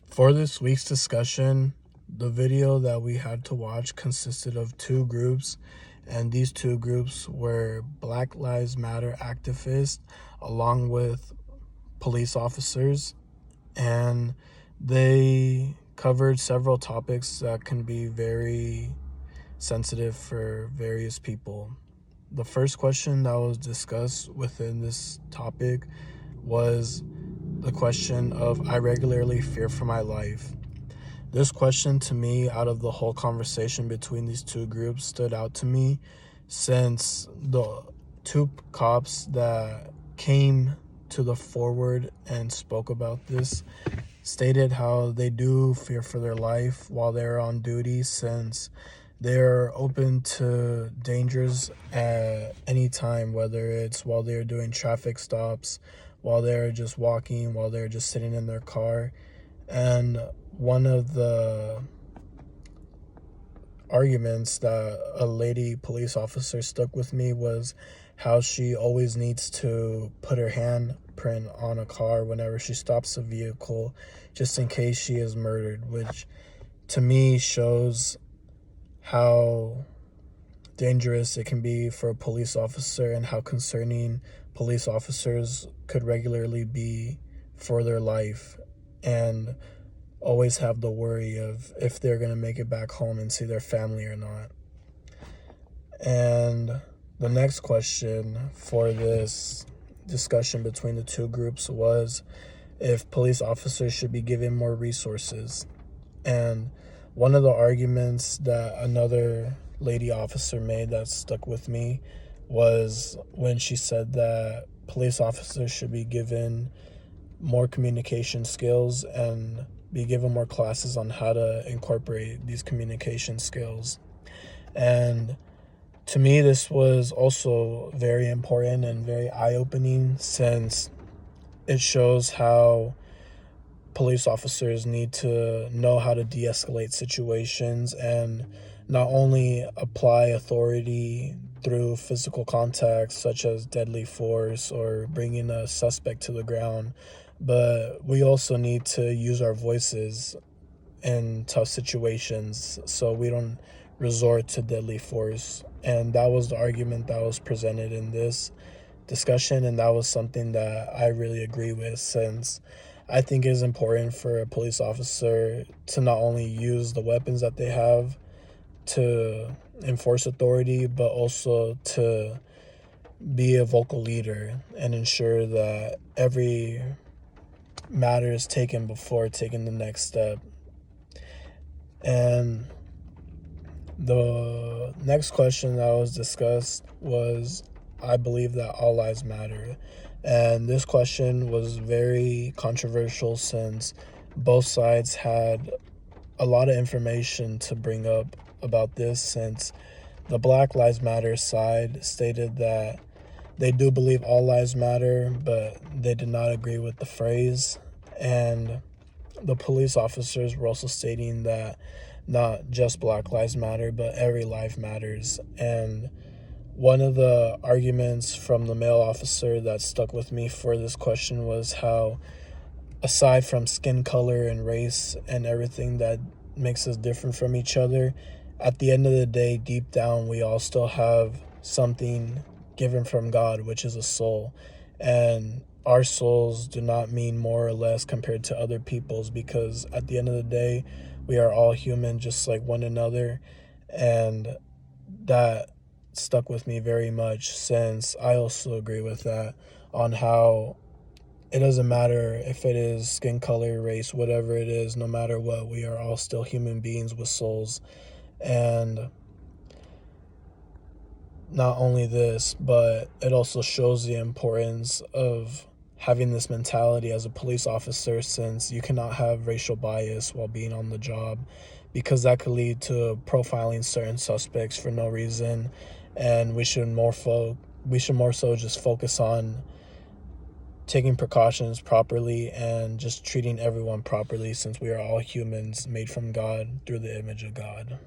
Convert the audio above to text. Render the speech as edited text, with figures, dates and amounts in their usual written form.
For this week's discussion, the video that we had to watch consisted of two groups, and these two groups were Black Lives Matter activists along with police officers, and they covered several topics that can be very sensitive for various people. The first question that was discussed within this topic was the question of I regularly fear for my life. This question to me, out of the whole conversation between these two groups, stood out to me since the two cops that came to the forward and spoke about this stated how they do fear for their life while they're on duty, since they're open to dangers at any time, whether it's while they're doing traffic stops, while they're just walking, while they're just sitting in their car. And one of the arguments that a lady police officer stuck with me was how she always needs to put her handprint on a car whenever she stops a vehicle, just in case she is murdered, which to me shows how dangerous it can be for a police officer and how concerning police officers could regularly be for their life, and always have the worry of if they're going to make it back home and see their family or not. And the next question for this discussion between the two groups was if police officers should be given more resources. And one of the arguments that another lady officer made that stuck with me was when she said that police officers should be given more communication skills and be given more classes on how to incorporate these communication skills. And to me, this was also very important and very eye-opening, since it shows how police officers need to know how to de-escalate situations and not only apply authority through physical contact such as deadly force or bringing a suspect to the ground, but we also need to use our voices in tough situations so we don't resort to deadly force. And that was the argument that was presented in this discussion, and that was something that I really agree with, since I think it is important for a police officer to not only use the weapons that they have to enforce authority, but also to be a vocal leader and ensure that every matter is taken before taking the next step. And the next question that was discussed was, I believe that all lives matter. And this question was very controversial since both sides had a lot of information to bring up about this, since the Black Lives Matter side stated that they do believe all lives matter, but they did not agree with the phrase. And the police officers were also stating that not just Black Lives Matter, but every life matters. And one of the arguments from the male officer that stuck with me for this question was how, aside from skin color and race and everything that makes us different from each other, at the end of the day, deep down, we all still have something given from God, which is a soul. And our souls do not mean more or less compared to other people's, because at the end of the day, we are all human just like one another. And that stuck with me very much, since I also agree with that, on how it doesn't matter if it is skin color, race, whatever it is, no matter what, we are all still human beings with souls. And not only this, but it also shows the importance of having this mentality as a police officer, since you cannot have racial bias while being on the job, because that could lead to profiling certain suspects for no reason. And we should more so just focus on taking precautions properly and just treating everyone properly, since we are all humans made from God through the image of God.